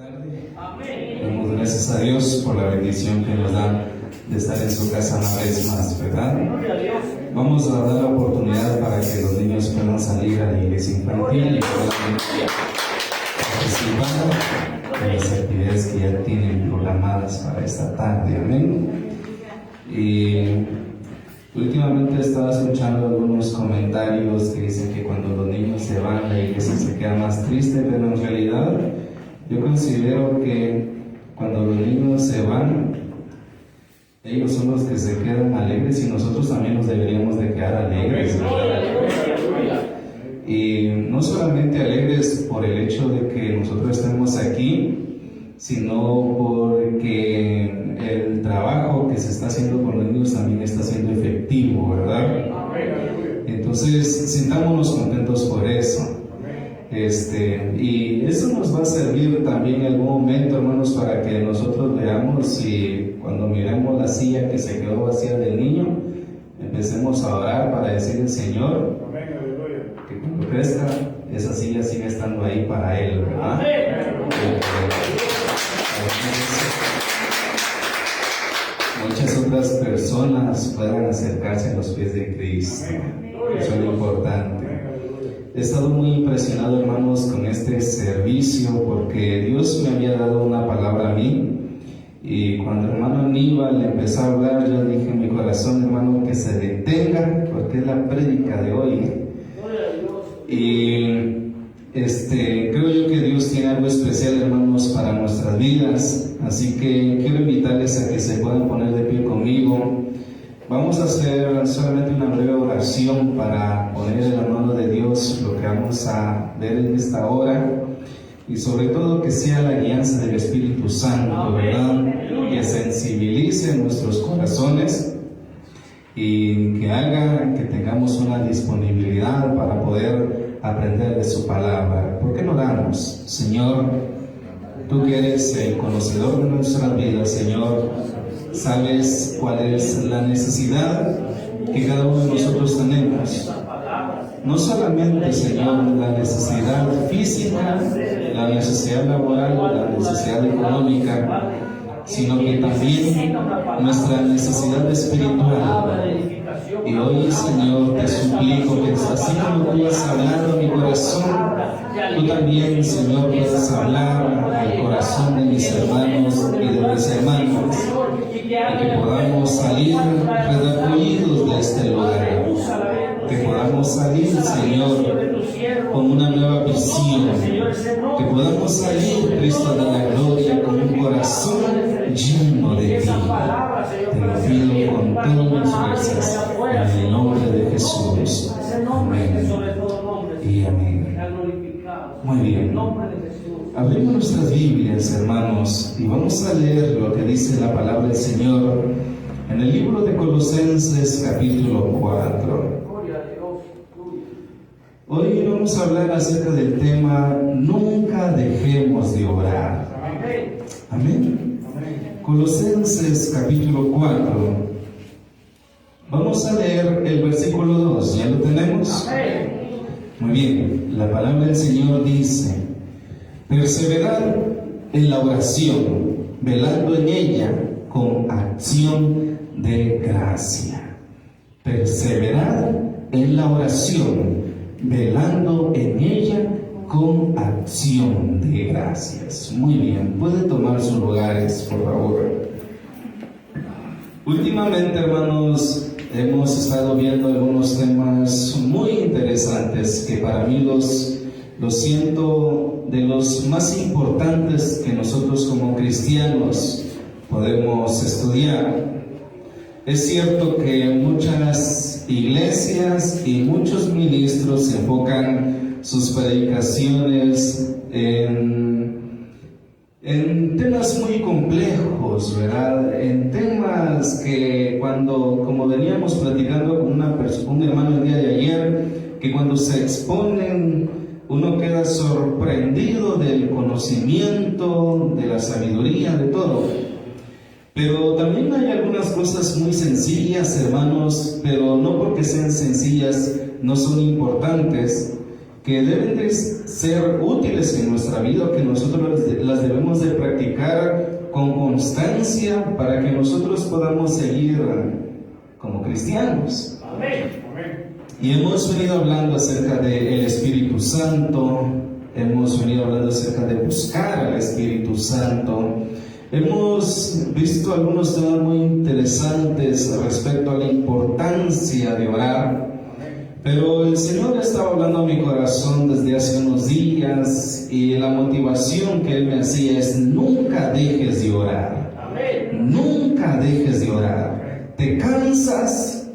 tarde. Damos gracias a Dios por la bendición que nos da de estar en su casa una vez más, ¿verdad? Vamos a dar la oportunidad para que los niños puedan salir a la iglesia infantil y puedan participar en las actividades que ya tienen programadas para esta tarde. Amén. Y últimamente he estado escuchando algunos comentarios que dicen que cuando los niños se van, la iglesia se queda más triste, pero en realidad yo considero que cuando los niños se van, ellos son los que se quedan alegres y nosotros también nos deberíamos de quedar alegres, ¿verdad? Y no solamente alegres por el hecho de que nosotros estemos aquí, sino porque el trabajo que se está haciendo con los niños también está siendo efectivo, ¿verdad? Entonces, sintámonos contentos por eso. Y eso nos va a servir también en algún momento, hermanos, para que nosotros veamos y cuando miremos la silla que se quedó vacía del niño, empecemos a orar para decirle al Señor que cuando crezca, esa silla siga estando ahí para Él, ¿verdad? Muchas otras personas puedan acercarse a los pies de Cristo. Eso es lo importante. He estado muy impresionado, hermanos, con este servicio porque Dios me había dado una palabra a mí y cuando el hermano Aníbal le empezó a hablar, yo dije en mi corazón, hermano, que se detenga porque es la prédica de hoy. Y creo yo que Dios tiene algo especial, hermanos, para nuestras vidas, así que quiero invitarles a que se puedan poner de pie conmigo. Vamos a hacer solamente una breve oración para poner en la mano de Dios lo que vamos a ver en esta hora y sobre todo que sea la guianza del Espíritu Santo, ¿verdad? Que sensibilice nuestros corazones y que haga que tengamos una disponibilidad para poder aprender de su palabra. ¿Por qué no oramos? Señor, tú que eres el conocedor de nuestras vidas, Señor, sabes cuál es la necesidad que cada uno de nosotros tenemos. No solamente, Señor, la necesidad física, la necesidad laboral, la necesidad económica, sino que también nuestra necesidad espiritual. Y hoy, Señor, te suplico que así como tú has hablado a mi corazón, tú también, Señor, puedas hablar al corazón de mis hermanos y de mis hermanas, y que podamos salir redargüidos de este lugar, que podamos salir, Señor, con una nueva visión, que podamos salir, Cristo de la gloria, con un corazón lleno de ti. Te lo pido con todas mis fuerzas, en el nombre de Jesús. Amén y amén. Muy bien. Abrimos nuestras Biblias, hermanos, y vamos a leer lo que dice la palabra del Señor en el libro de Colosenses, capítulo 4. Hoy vamos a hablar acerca del tema nunca dejemos de orar. Amén. Colosenses, capítulo 4. Vamos a leer el versículo 2. ¿Ya lo tenemos? Muy bien. La palabra del Señor dice: perseverad en la oración, velando en ella con acción de gracia. Perseverad en la oración, velando en ella con acción de gracias. Muy bien, puede tomar sus lugares, por favor. Últimamente, hermanos, hemos estado viendo algunos temas muy interesantes que para mí los siento de los más importantes que nosotros como cristianos podemos estudiar. Es cierto que muchas iglesias y muchos ministros enfocan sus predicaciones en temas muy complejos, ¿verdad? En temas que como veníamos platicando con un hermano el día de ayer, que cuando se exponen uno queda sorprendido del conocimiento, de la sabiduría, de todo. Pero también hay algunas cosas muy sencillas, hermanos, pero no porque sean sencillas no son importantes. que deben de ser útiles en nuestra vida, que nosotros las debemos de practicar con constancia para que nosotros podamos seguir como cristianos. Amén. Y hemos venido hablando acerca del Espíritu Santo, hemos venido hablando acerca de buscar al Espíritu Santo. Hemos visto algunos temas muy interesantes respecto a la importancia de orar, pero el Señor estaba hablando a mi corazón desde hace unos días y la motivación que Él me hacía es: nunca dejes de orar. Amén. Nunca dejes de orar. Te cansas,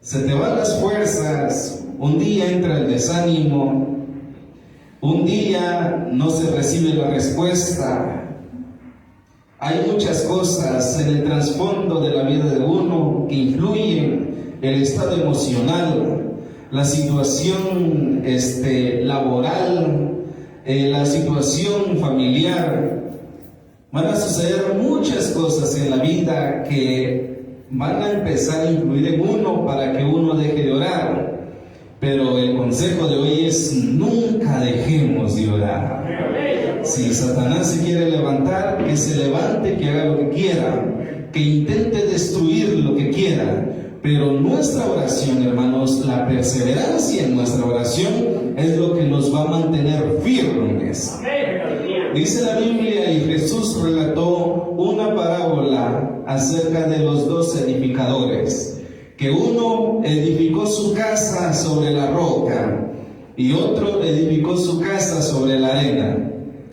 se te van las fuerzas, un día entra el desánimo, un día no se recibe la respuesta. Hay muchas cosas en el trasfondo de la vida de uno que influyen: el estado emocional, la situación laboral, la situación familiar. Van a suceder muchas cosas en la vida que van a empezar a influir en uno para que uno deje de orar. Pero el consejo de hoy es: nunca dejemos de orar. Si Satanás se quiere levantar, que se levante, que haga lo que quiera, que intente destruir lo que quiera. Pero nuestra oración, hermanos, la perseverancia en nuestra oración es lo que nos va a mantener firmes. Dice la Biblia, y Jesús relató una parábola acerca de los dos edificadores, que uno edificó su casa sobre la roca y otro edificó su casa sobre la arena.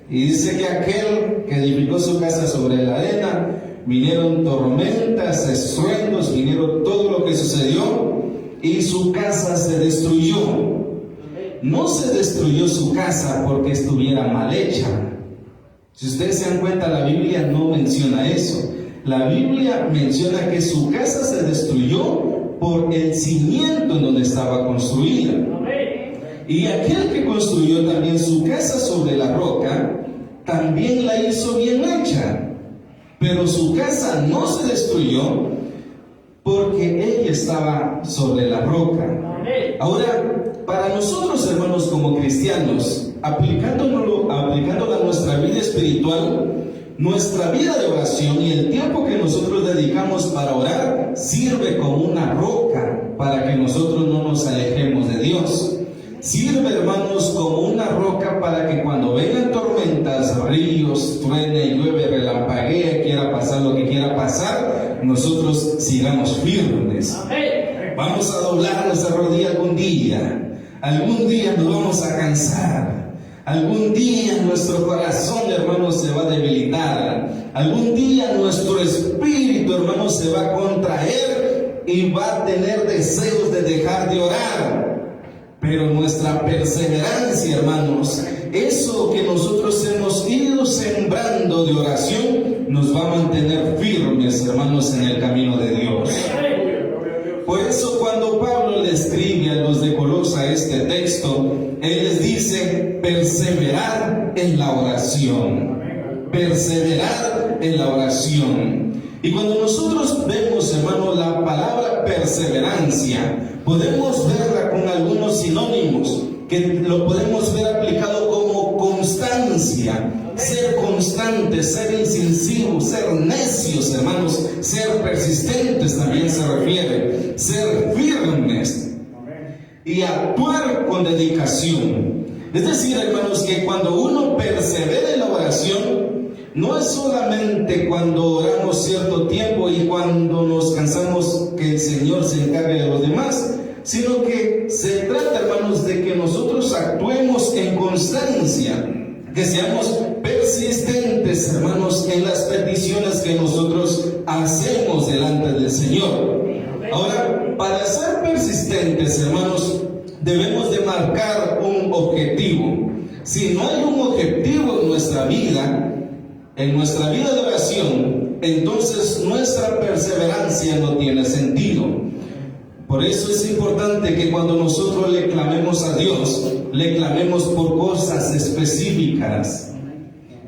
Y dice que aquel que edificó su casa sobre la arena, vinieron tormentas, estruendos, vinieron todo lo que sucedió y su casa se destruyó. No se destruyó su casa porque estuviera mal hecha. Si ustedes se dan cuenta, la Biblia no menciona eso. La Biblia menciona que su casa se destruyó por el cimiento en donde estaba construida. Y aquel que construyó también su casa sobre la roca, también la hizo bien hecha. Pero su casa no se destruyó porque ella estaba sobre la roca. Ahora, para nosotros, hermanos, como cristianos, aplicándola a nuestra vida espiritual, nuestra vida de oración y el tiempo que nosotros dedicamos para orar sirve como una roca para que nosotros no nos alejemos de Dios. Sirve, hermanos, como una roca para que cuando vengan tormentas, ríos, truene, llueve, relampaguee, quiera pasar lo que quiera pasar, nosotros sigamos firmes. Vamos a doblar nuestra rodilla algún día nos vamos a cansar, algún día nuestro corazón, hermanos, se va a debilitar, algún día nuestro espíritu, hermanos, se va a contraer y va a tener deseos de dejar de orar. Pero nuestra perseverancia, hermanos, eso que nosotros hemos ido sembrando de oración, nos va a mantener firmes, hermanos, en el camino de Dios. Por eso cuando Pablo le escribe a los de Colosa este texto, él les dice: perseverar en la oración. Perseverar en la oración. Y cuando nosotros vemos, hermanos, la palabra perseverancia, podemos verla con algunos sinónimos, que lo podemos ver aplicado como constancia, ser constantes, ser incisivos, ser necios, hermanos, ser persistentes también se refiere, ser firmes y actuar con dedicación. Es decir, hermanos, que cuando uno persevera en la oración, no es solamente cuando oramos cierto tiempo y cuando nos cansamos que el Señor se encargue de los demás, sino que se trata, hermanos, de que nosotros actuemos en constancia, que seamos persistentes, hermanos, en las peticiones que nosotros hacemos delante del Señor. Ahora, para ser persistentes, hermanos, debemos de marcar un objetivo. Si no hay un objetivo en nuestra vida de oración, entonces nuestra perseverancia no tiene sentido. Por eso es importante que cuando nosotros le clamemos a Dios, le clamemos por cosas específicas.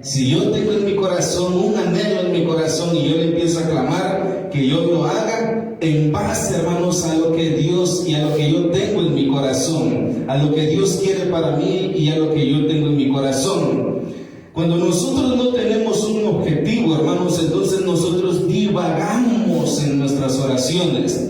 Si yo tengo en mi corazón un anhelo en mi corazón y yo le empiezo a clamar, que yo lo haga en base, hermanos, a lo que Dios y a lo que yo tengo en mi corazón, a lo que Dios quiere para mí y a lo que yo tengo en mi corazón. Cuando nosotros no tenemos un objetivo, hermanos, entonces nosotros divagamos en nuestras oraciones.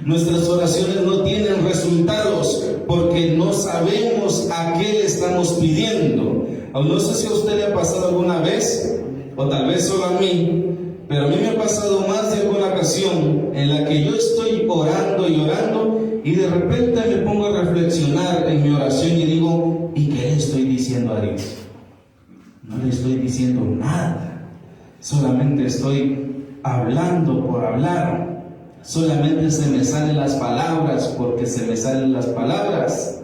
Nuestras oraciones no tienen resultados porque no sabemos a qué le estamos pidiendo. O no sé si a usted le ha pasado alguna vez, o tal vez solo a mí, pero a mí me ha pasado más de alguna ocasión en la que yo estoy orando y orando y de repente me pongo a reflexionar en mi oración y digo, ¿y qué le estoy diciendo a Dios? No le estoy diciendo nada, solamente estoy hablando por hablar. Solamente se me salen las palabras porque se me salen las palabras.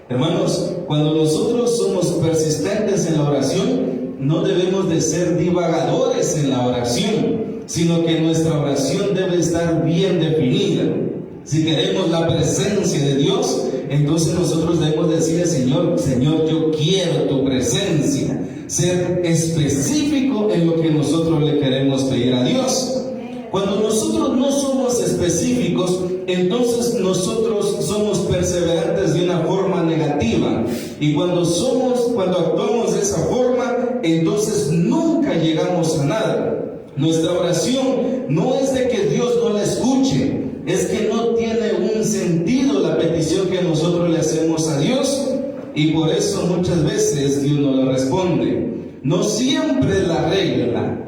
Hermanos, cuando nosotros somos persistentes en la oración, no debemos de ser divagadores en la oración, sino que nuestra oración debe estar bien definida. Si queremos la presencia de Dios, entonces nosotros debemos decirle, Señor, yo quiero tu presencia. Ser específico en lo que nosotros le queremos pedir a Dios. Cuando nosotros no somos específicos, entonces nosotros somos perseverantes de una forma negativa. Y cuando actuamos de esa forma, entonces nunca llegamos a nada. Nuestra oración no es de que Dios no la escuche, es que no tiene un sentido la petición que nosotros le hacemos a Dios, y por eso muchas veces Dios no le responde. No siempre es la regla.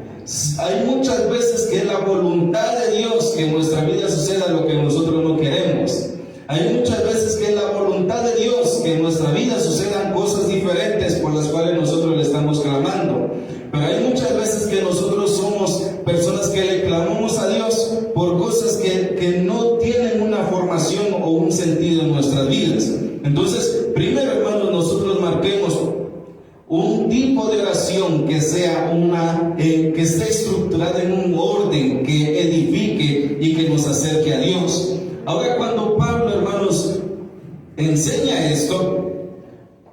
Hay muchas veces que es la voluntad de Dios que en nuestra vida suceda lo que nosotros no queremos. Hay muchas veces que es la voluntad de Dios que en nuestra vida sucedan cosas diferentes por las cuales nosotros le estamos clamando. Pero hay muchas veces que nosotros somos personas que le clamamos a Dios por cosas que no tienen una formación o un sentido en nuestras vidas. Entonces, primero, hermanos, nosotros marquemos un tipo de oración que sea que esté estructurada en un orden que edifique y que nos acerque a Dios. Ahora, cuando Pablo, hermanos, enseña esto,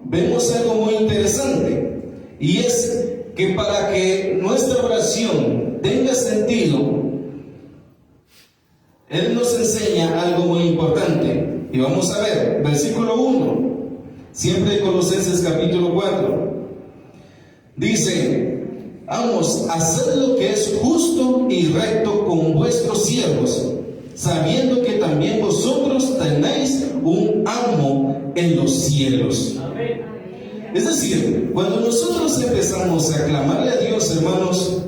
vemos algo muy interesante, y es que para que nuestra oración tenga sentido, él nos enseña algo muy importante. Y vamos a ver, versículo 1, siempre de Colosenses capítulo 4. Dice, vamos a hacer lo que es justo y recto con vuestros siervos, sabiendo que también vosotros tenéis un amo en los cielos. Amén. Es decir, cuando nosotros empezamos a clamarle a Dios, hermanos,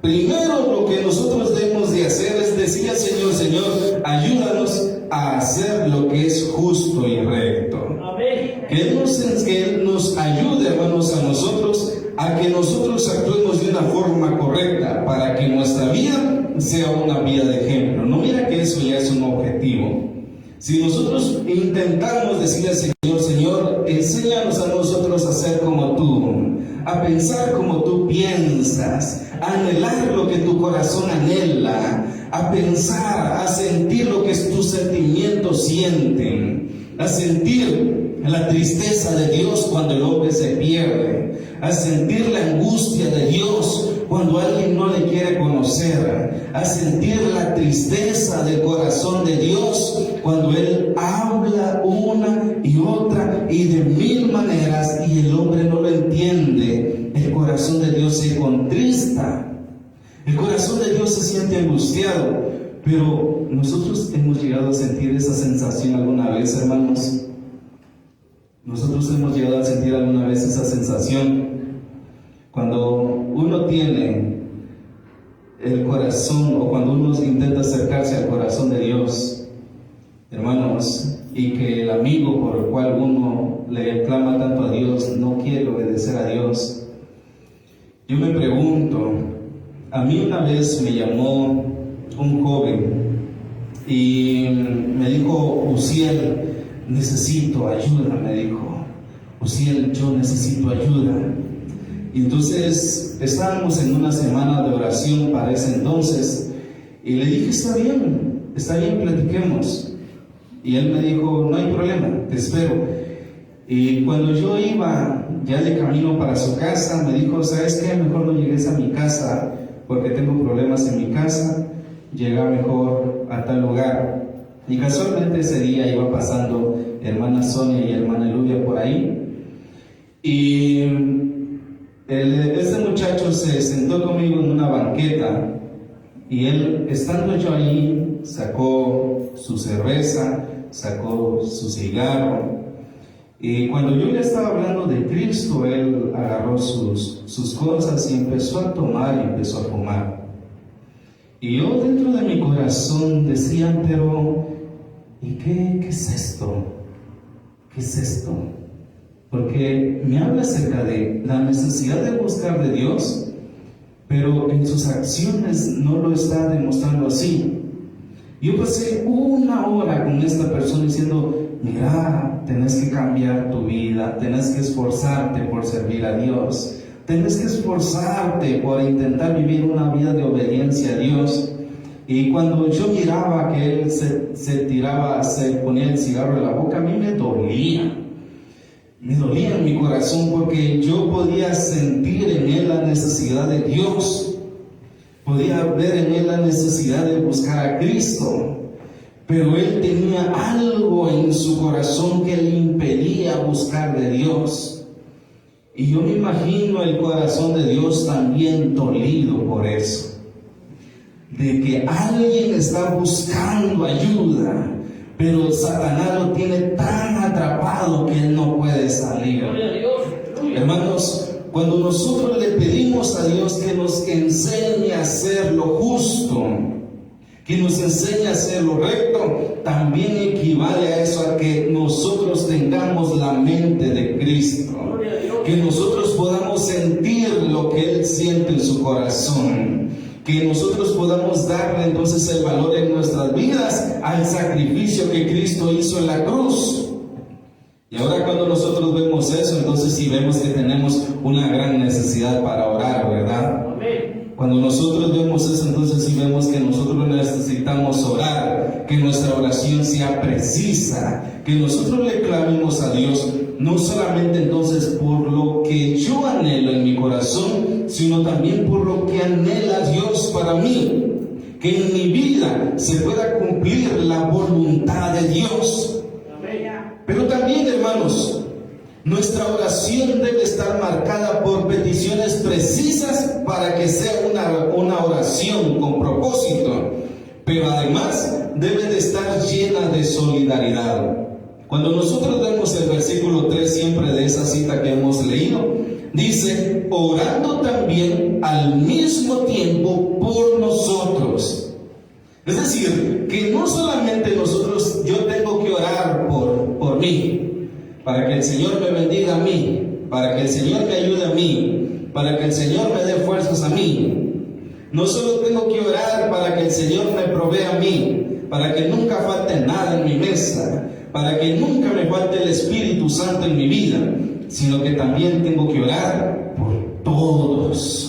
primero lo que nosotros debemos de hacer es decir al Señor, Señor, ayúdanos a hacer lo que es justo y recto. Amén. Que Él nos ayude, hermanos, a nosotros, a que nosotros actuemos de una forma correcta, para que nuestra vida sea una vida de ejemplo. No mira que eso ya es un objetivo. Si nosotros intentamos decirle al Señor, Señor, enséñanos a nosotros a ser como tú, a pensar como tú piensas, a anhelar lo que tu corazón anhela, a pensar, a sentir lo que tus sentimientos sienten, a sentir la tristeza de Dios cuando el hombre se pierde, a sentir la angustia de Dios cuando alguien no le quiere conocer, a sentir la tristeza del corazón de Dios cuando Él habla una y otra y de mil maneras y el hombre no lo entiende. El corazón de Dios se contrista, el corazón de Dios se siente angustiado. Pero nosotros hemos llegado a sentir esa sensación alguna vez, hermanos. Nosotros hemos llegado a sentir alguna vez esa sensación cuando uno tiene el corazón, o cuando uno intenta acercarse al corazón de Dios, hermanos, y que el amigo por el cual uno le clama tanto a Dios no quiere obedecer a Dios. Yo me pregunto, a mí una vez me llamó un joven y me dijo, Uziel, necesito ayuda, me dijo. Uziel, yo necesito ayuda. Y entonces estábamos en una semana de oración para ese entonces, y le dije, está bien, platiquemos. Y él me dijo, no hay problema, te espero. Y cuando yo iba ya de camino para su casa, me dijo, ¿sabes qué? Mejor no llegues a mi casa porque tengo problemas en mi casa, llega mejor a tal lugar. Y casualmente ese día iba pasando hermana Sonia y hermana Eluvia por ahí. Y este muchacho se sentó conmigo en una banqueta y él, estando yo ahí, sacó su cerveza, sacó su cigarro. Y cuando yo le estaba hablando de Cristo, él agarró sus cosas y empezó a tomar y empezó a fumar. Y yo dentro de mi corazón decía, pero ¿y qué es esto? ¿Qué es esto? Porque me habla acerca de la necesidad de buscar de Dios, pero en sus acciones no lo está demostrando así. Yo pasé 1 hora con esta persona diciendo, mira, tenés que cambiar tu vida, tenés que esforzarte por servir a Dios, tenés que esforzarte por intentar vivir una vida de obediencia a Dios. Y cuando yo miraba que él se ponía el cigarro en la boca, a mí me dolía en mi corazón, porque yo podía sentir en él la necesidad de Dios, podía ver en él la necesidad de buscar a Cristo, pero él tenía algo en su corazón que le impedía buscar de Dios. Y yo me imagino el corazón de Dios también dolido por eso, de que alguien está buscando ayuda, pero Satanás lo tiene tan atrapado que él no puede salir. Hermanos, cuando nosotros le pedimos a Dios que nos enseñe a hacer lo justo, que nos enseñe a hacer lo recto, también equivale a eso, a que nosotros tengamos la mente de Cristo, que nosotros podamos sentir lo que Él siente en su corazón, que nosotros podamos darle entonces el valor en nuestras vidas al sacrificio que Cristo hizo en la cruz. Y ahora cuando nosotros vemos eso, entonces sí vemos que tenemos una gran necesidad para orar, ¿verdad? Cuando nosotros vemos eso, entonces sí vemos que nosotros necesitamos orar, que nuestra oración sea precisa, que nosotros le clamemos a Dios, no solamente entonces por lo que yo anhelo en mi corazón, sino también por lo que anhela Dios para mí, que en mi vida se pueda cumplir la voluntad de Dios. Pero también, hermanos, nuestra oración debe estar marcada por peticiones precisas para que sea una oración con propósito, pero además debe de estar llena de solidaridad. Cuando nosotros vemos el versículo 3 siempre de esa cita que hemos leído, dice, orando también al mismo tiempo por nosotros. Es decir, que no solamente yo tengo que orar por mí, para que el Señor me bendiga a mí, para que el Señor me ayude a mí, para que el Señor me dé fuerzas a mí. No solo tengo que orar para que el Señor me provea a mí, para que nunca falte nada en mi mesa, para que nunca me falte el Espíritu Santo en mi vida, sino que también tengo que orar por todos.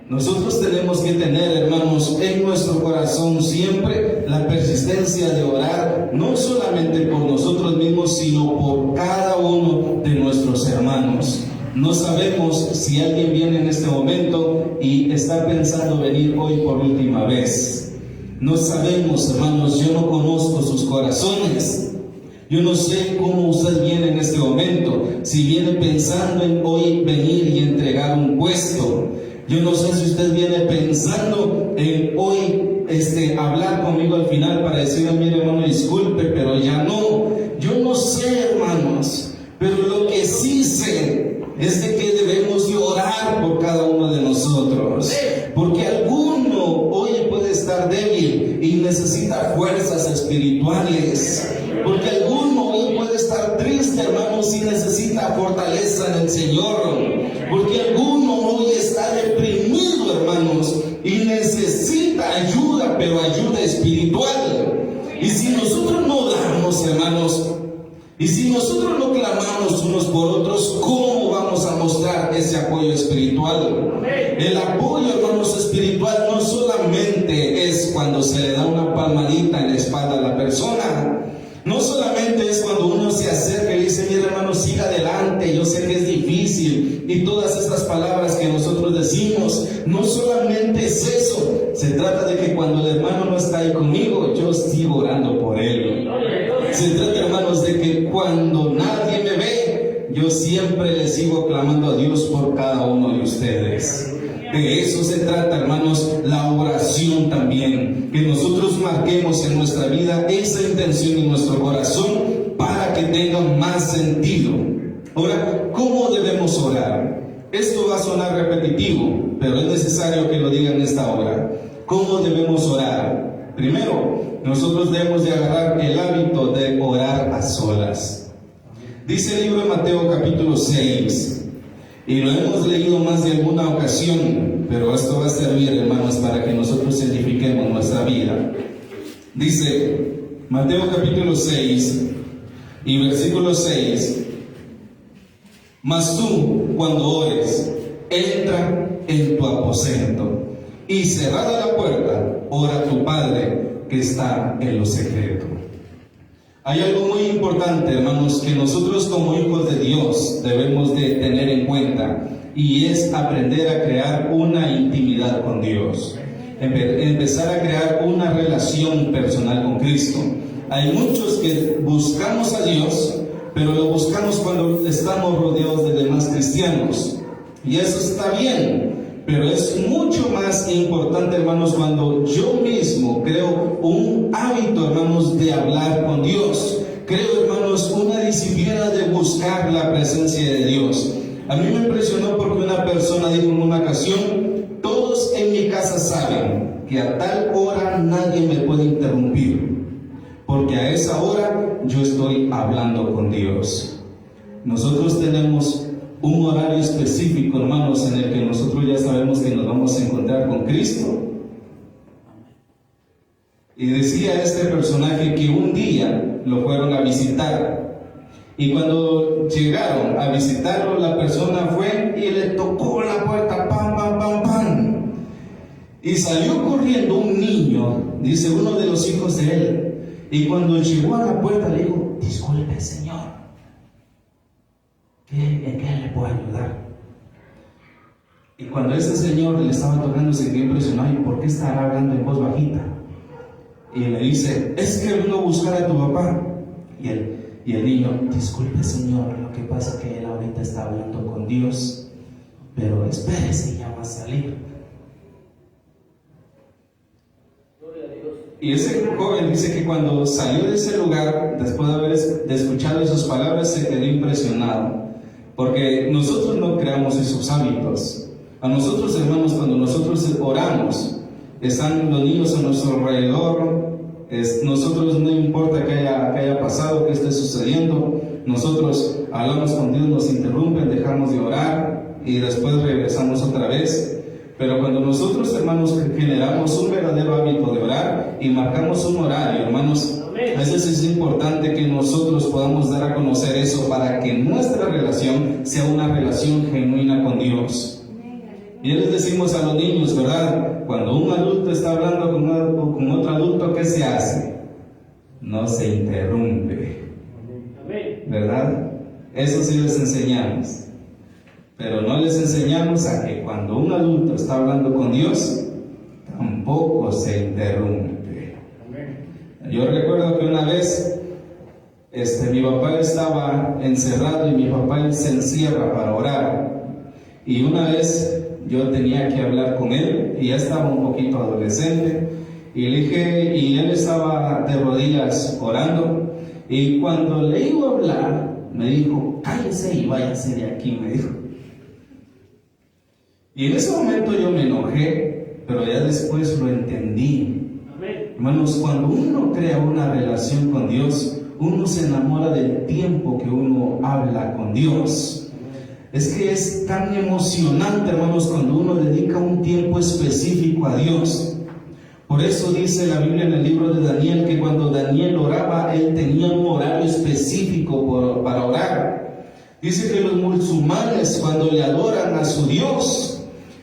Nosotros tenemos que tener, hermanos, en nuestro corazón siempre la persistencia de orar, no solamente por nosotros mismos, sino por cada uno de nuestros hermanos. No sabemos si alguien viene en este momento y está pensando venir hoy por última vez. No sabemos, hermanos, yo no conozco sus corazones. Yo no sé cómo usted viene en este momento, si viene pensando en hoy venir y entregar un puesto. Yo no sé si usted viene pensando en hoy hablar conmigo al final para decirme, mire hermano, disculpe, pero ya no. Yo no sé, hermanos, pero lo que sí sé es de que debemos de orar por cada uno de nosotros, porque alguno hoy puede estar débil y necesita fuerzas espirituales, porque alguno hoy puede estar triste, hermanos, y necesita fortaleza en el Señor, porque alguno hoy está deprimido, hermanos, y necesita ayuda, pero ayuda espiritual. Y si nosotros no damos, hermanos, y si nosotros no clamamos unos por otros, ¿cómo vamos a mostrar ese apoyo espiritual? El apoyo, hermanos, espiritual no solamente es cuando se le da una palmadita en la espalda a la persona. No solamente es cuando uno se acerca y dice, mira hermano, siga adelante, yo sé que es difícil, y todas estas palabras que nosotros decimos. No solamente es eso, se trata de que cuando el hermano no está ahí conmigo, yo sigo orando por él. Se trata, hermano, cuando nadie me ve, yo siempre le sigo clamando a Dios por cada uno de ustedes. De eso se trata, hermanos, la oración también. Que nosotros marquemos en nuestra vida esa intención en nuestro corazón para que tenga más sentido. Ahora, ¿cómo debemos orar? Esto va a sonar repetitivo, pero es necesario que lo diga en esta hora. ¿Cómo debemos orar? Primero, nosotros debemos de agarrar el hábito de orar a solas. Dice el libro de Mateo capítulo 6, y lo hemos leído más de alguna ocasión, pero esto va a servir, hermanos, para que nosotros edifiquemos nuestra vida. Dice Mateo capítulo 6 y versículo 6: mas tú, cuando ores, entra en tu aposento, y cerrada la puerta, ora a tu Padre que está en lo secreto. Hay algo muy importante, hermanos, que nosotros como hijos de Dios debemos de tener en cuenta, y es aprender a crear una intimidad con Dios, empezar a crear una relación personal con Cristo. Hay muchos que buscamos a Dios, pero lo buscamos cuando estamos rodeados de demás cristianos, y eso está bien. Pero es mucho más importante, hermanos, cuando yo mismo creo un hábito, hermanos, de hablar con Dios. Creo, hermanos, una disciplina de buscar la presencia de Dios. A mí me impresionó porque una persona dijo en una ocasión: todos en mi casa saben que a tal hora nadie me puede interrumpir, porque a esa hora yo estoy hablando con Dios. Nosotros tenemos un horario específico, hermanos, en el que nosotros ya sabemos que nos vamos a encontrar con Cristo. Y decía este personaje que un día lo fueron a visitar, y cuando llegaron a visitarlo, la persona fue y le tocó la puerta, pam, pam, pam, pam, y salió corriendo un niño, dice uno de los hijos de él, y cuando llegó a la puerta le dijo: disculpe, señor, ¿en qué le puedo ayudar? Y cuando ese señor le estaba tocando, se quedó impresionado: ¿y por qué estará hablando en voz bajita? Y le dice: es que vino a buscar a tu papá. Y el niño: disculpe, señor, lo que pasa es que él ahorita está hablando con Dios, pero espérese, ya va a salir. Y ese joven dice que cuando salió de ese lugar, después de haber escuchado esas palabras, se quedó impresionado. Porque nosotros no creamos esos hábitos. A nosotros, hermanos, cuando nosotros oramos, están los niños a nuestro alrededor. Nosotros, no importa qué haya pasado, qué esté sucediendo, nosotros hablamos con Dios, nos interrumpen, dejamos de orar y después regresamos otra vez. Pero cuando nosotros, hermanos, generamos un verdadero hábito de orar y marcamos un horario, hermanos, a veces es importante que nosotros podamos dar a conocer eso para que nuestra relación sea una relación genuina con Dios. Y les decimos a los niños, ¿verdad? Cuando un adulto está hablando con otro adulto, ¿qué se hace? No se interrumpe, ¿verdad? Eso sí les enseñamos. Pero no les enseñamos a que cuando un adulto está hablando con Dios, tampoco se interrumpe. Yo recuerdo que una vez mi papá estaba encerrado y mi papá se encierra para orar. Y una vez yo tenía que hablar con él y ya estaba un poquito adolescente. Y le dije, y él estaba de rodillas orando. Y cuando le iba a hablar, me dijo: cállese y váyase de aquí, me dijo. Y en ese momento yo me enojé, pero ya después lo entendí. Amén. Hermanos, cuando uno crea una relación con Dios, uno se enamora del tiempo que uno habla con Dios. Es que es tan emocionante, hermanos, cuando uno dedica un tiempo específico a Dios. Por eso dice la Biblia en el libro de Daniel que cuando Daniel oraba, él tenía un horario específico para orar. Dice que los musulmanes, cuando le adoran a su Dios,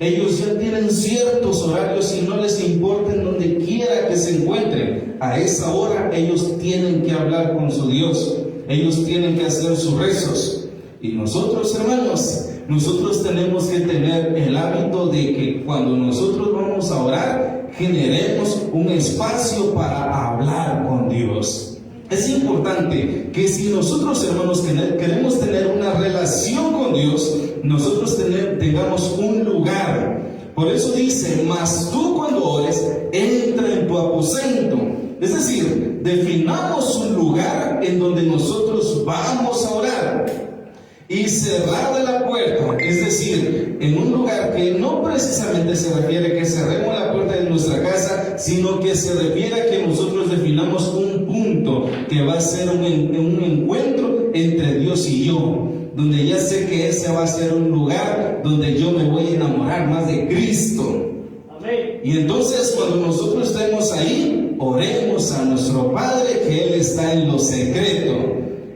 ellos ya tienen ciertos horarios y no les importa en donde quiera que se encuentren. A esa hora ellos tienen que hablar con su Dios. Ellos tienen que hacer sus rezos. Y nosotros, hermanos, nosotros tenemos que tener el hábito de que cuando nosotros vamos a orar, generemos un espacio para hablar con Dios. Es importante que si nosotros, hermanos, queremos tener una relación con Dios, nosotros tengamos un lugar. Por eso dice, mas tú cuando ores, entra en tu aposento. Es decir, definamos un lugar en donde nosotros vamos a orar. Y cerrada la puerta, es decir, en un lugar que no precisamente se refiere a que cerremos la puerta de nuestra casa, sino que se refiere a que nosotros definamos un punto que va a ser un encuentro entre Dios y yo, donde ya sé que ese va a ser un lugar donde yo me voy a enamorar más de Cristo. Amén. Y entonces cuando nosotros estemos ahí, oremos a nuestro Padre, que Él está en lo secreto,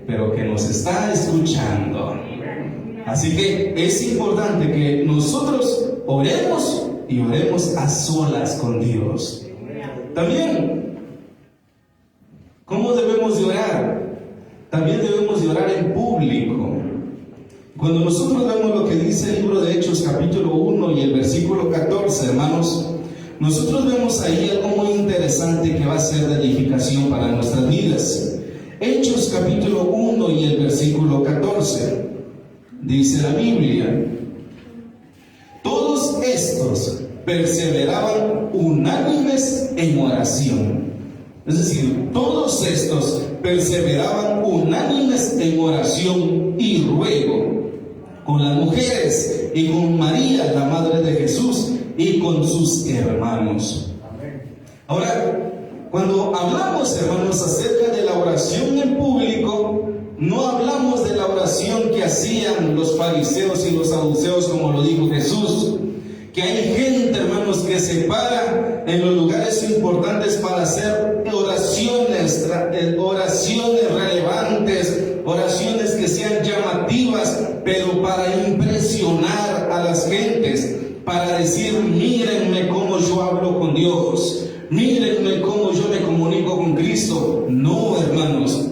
pero que nos está escuchando. Así que es importante que nosotros oremos y oremos a solas con Dios. También, ¿cómo debemos de orar? También debemos de orar en público. Cuando nosotros vemos lo que dice el libro de Hechos capítulo 1 y el versículo 14, hermanos, nosotros vemos ahí algo muy interesante que va a ser de edificación para nuestras vidas. Hechos capítulo 1 y el versículo 14, dice la Biblia: todos estos perseveraban unánimes en oración. Es decir, todos estos perseveraban unánimes en oración y ruego, con las mujeres y con María, la madre de Jesús, y con sus hermanos. Ahora, cuando hablamos, hermanos, acerca de la oración en público, no hablamos de la oración que hacían los fariseos y los saduceos, como lo dijo Jesús, que hay gente, hermanos, que se para en los lugares importantes para hacer oraciones relevantes, oraciones que sean llamativas, pero para impresionar a las gentes, para decir, mírenme cómo yo hablo con Dios, mírenme cómo yo me comunico con Cristo. No, hermanos,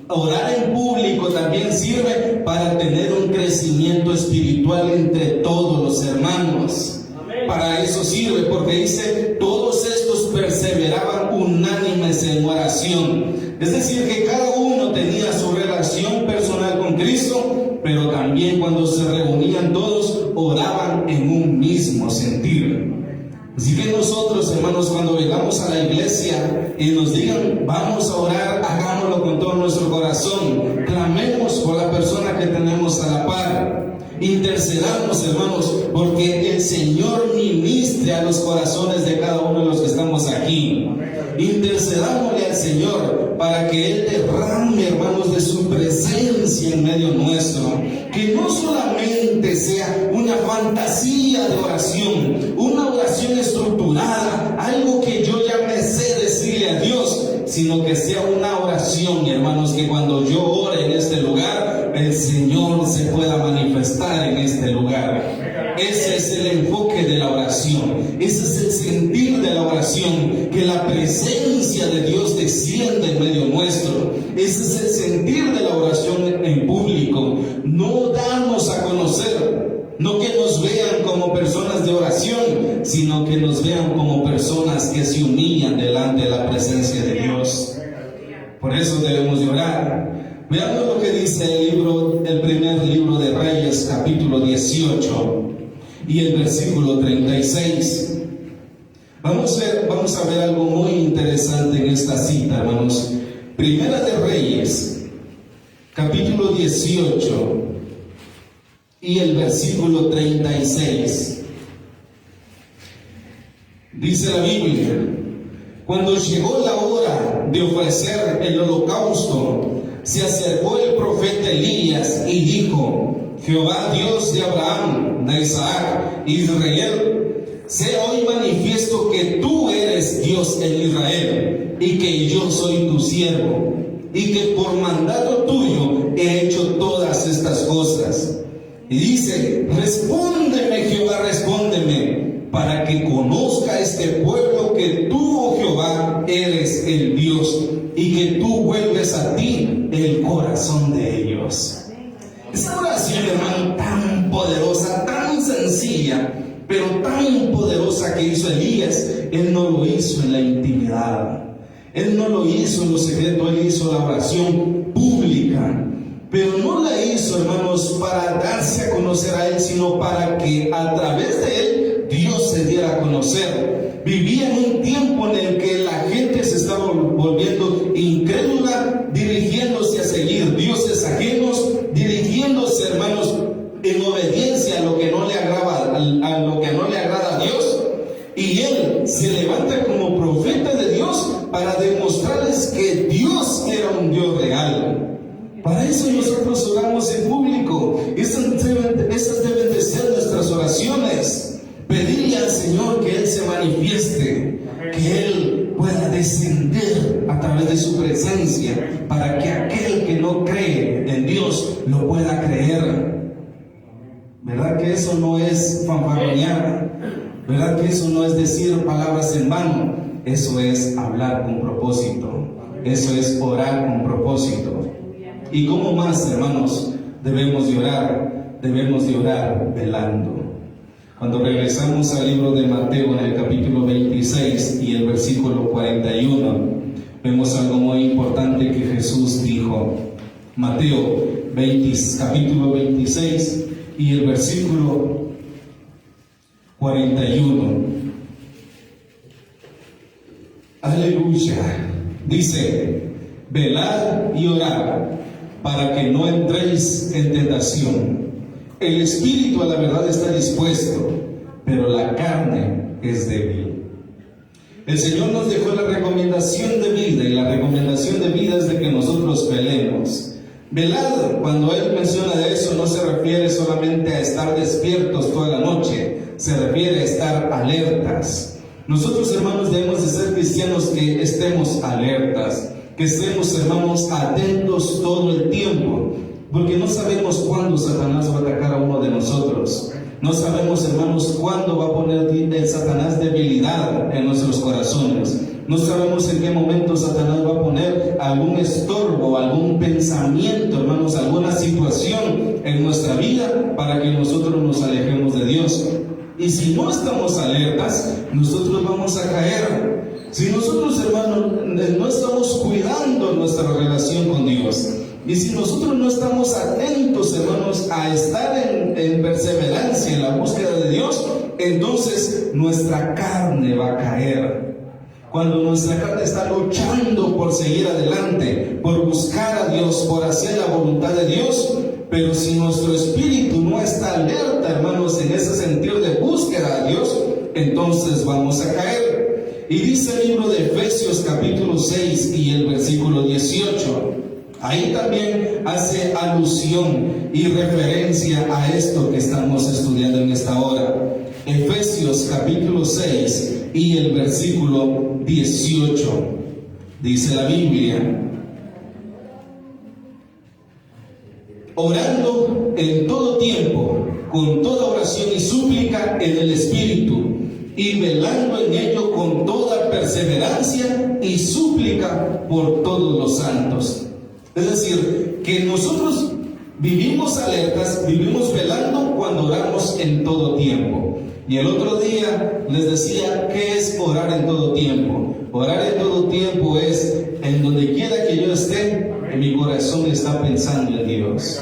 orar en público también sirve para tener un crecimiento espiritual entre todos los hermanos. Amén. Para eso sirve, porque dice, todos estos perseveraban unánimes en oración. Es decir, que cada uno tenía su relación personal con Cristo, pero también cuando se reunían todos, oraban en un mismo sentir. Así que nosotros, hermanos, cuando vengamos a la iglesia y nos digan, vamos a orar, hagámoslo con todo nuestro corazón. Clamemos por la persona que tenemos a la par. Intercedamos, hermanos, porque el Señor ministre a los corazones de cada uno de los que estamos aquí. Intercedámosle al Señor para que Él derrame, hermanos, de su presencia en medio nuestro. Que no solamente sea una fantasía de oración, una oración estructurada, algo que yo ya me sé decirle a Dios, sino que sea una oración, hermanos, que cuando yo ore en este lugar, el Señor se pueda manifestar en este lugar. Ese es el enfoque de la oración, ese es el sentir de la oración, que la presencia de Dios desciende en medio nuestro. Ese es el sentir de la oración en público, no darnos a conocer, no que nos vean como personas de oración, sino que nos vean como personas que se humillan delante de la presencia de Dios. Por eso debemos de orar. Veamos lo que dice el primer libro de Reyes, capítulo 18 y el versículo 36. Vamos a ver algo muy interesante en esta cita, hermanos. Primera de Reyes, capítulo 18 y el versículo 36. Dice la Biblia: cuando llegó la hora de ofrecer el holocausto, se acercó el profeta Elías y dijo: Jehová, Dios de Abraham, de Isaac y de Israel, sea hoy manifiesto que tú eres Dios en Israel y que yo soy tu siervo y que por mandato tuyo he hecho todas estas cosas. Y dice: respóndeme, Jehová, respóndeme, para que conozca este pueblo que tú, oh Jehová, eres el Dios y que tú vuelves a ti el corazón de ellos. Esa oración, hermano, tan poderosa, tan sencilla, pero tan poderosa que hizo Elías, él no lo hizo en la intimidad. Él no lo hizo en lo secreto, Él hizo la oración pública. Pero no la hizo, hermanos, para darse a conocer a Él, sino para que a través de Él Dios se diera a conocer. Vivía en un tiempo en el que la gente se estaba volviendo incrédula, dirigiéndose a seguir dioses ajenos, dirigiéndose, hermanos, en obediencia a lo que no le agrada, a lo que no le agrada a Dios. Y Él se levanta como profeta de Dios para demostrarles que Dios era un Dios real. Para eso nosotros oramos en público. Esas deben de ser nuestras oraciones. Pedirle al Señor que Él se manifieste, que Él pueda descender a través de su presencia, para que aquel que no cree en Dios lo pueda creer. ¿Verdad que eso no es fanfarronear? ¿Verdad que eso no es decir palabras en vano? Eso es hablar con propósito. Eso es orar con propósito. ¿Y cómo más, hermanos, debemos de orar? Debemos de orar velando. Cuando regresamos al libro de Mateo en el capítulo 26 y el versículo 41, vemos algo muy importante que Jesús dijo. Mateo capítulo 26 y el versículo 41. Aleluya. Dice: velad y orad para que no entréis en tentación. El espíritu a la verdad está dispuesto, pero la carne es débil. El Señor nos dejó la recomendación de vida, y la recomendación de vida es de que nosotros velemos. Velad, cuando Él menciona de eso, no se refiere solamente a estar despiertos toda la noche, se refiere a estar alertas. Nosotros, hermanos, debemos de ser cristianos que estemos alertas, que estemos, hermanos, atentos todo el tiempo, porque no sabemos cuándo Satanás va a atacar a uno de nosotros. No sabemos, hermanos, cuándo va a poner el Satanás debilidad en nuestros corazones. No sabemos en qué momento Satanás va a poner algún estorbo, algún pensamiento, hermanos, alguna situación en nuestra vida para que nosotros nos alejemos de Dios. Y si no estamos alertas, nosotros vamos a caer. Si nosotros, hermanos, no estamos cuidando nuestra relación con Dios, y si nosotros no estamos atentos, hermanos, a estar en perseverancia en la búsqueda de Dios, entonces nuestra carne va a caer. Cuando nuestra carne está luchando por seguir adelante, por buscar a Dios, por hacer la voluntad de Dios, pero si nuestro espíritu no está alerta, hermanos, en ese sentido de búsqueda a Dios, entonces vamos a caer. Y dice el libro de Efesios capítulo 6 y el versículo 18. Ahí también hace alusión y referencia a esto que estamos estudiando en esta hora. Efesios capítulo 6 y el versículo 18. Dice la Biblia: orando en todo tiempo, con toda oración y súplica en el Espíritu, y velando en ello con toda perseverancia y súplica por todos los santos. Es decir, que nosotros vivimos alertas, vivimos velando cuando oramos en todo tiempo. Y el otro día les decía, ¿qué es orar en todo tiempo? Orar en todo tiempo es, en donde quiera que yo esté, en mi corazón está pensando en Dios.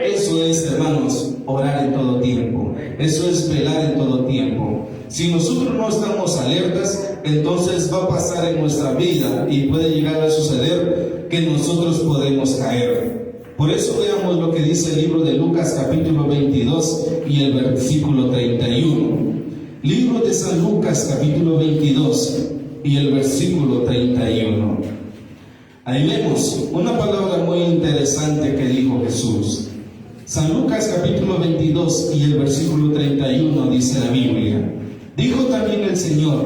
Eso es, hermanos, orar en todo tiempo. Eso es velar en todo tiempo. Si nosotros no estamos alertas, entonces va a pasar en nuestra vida y puede llegar a suceder que nosotros podemos caer. Por eso veamos lo que dice el libro de Lucas capítulo 22 y el versículo 31. Libro de San Lucas capítulo 22 y el versículo 31. Ahí vemos una palabra muy interesante que dijo Jesús. San Lucas capítulo 22 y el versículo 31 dice la Biblia: dijo también el Señor: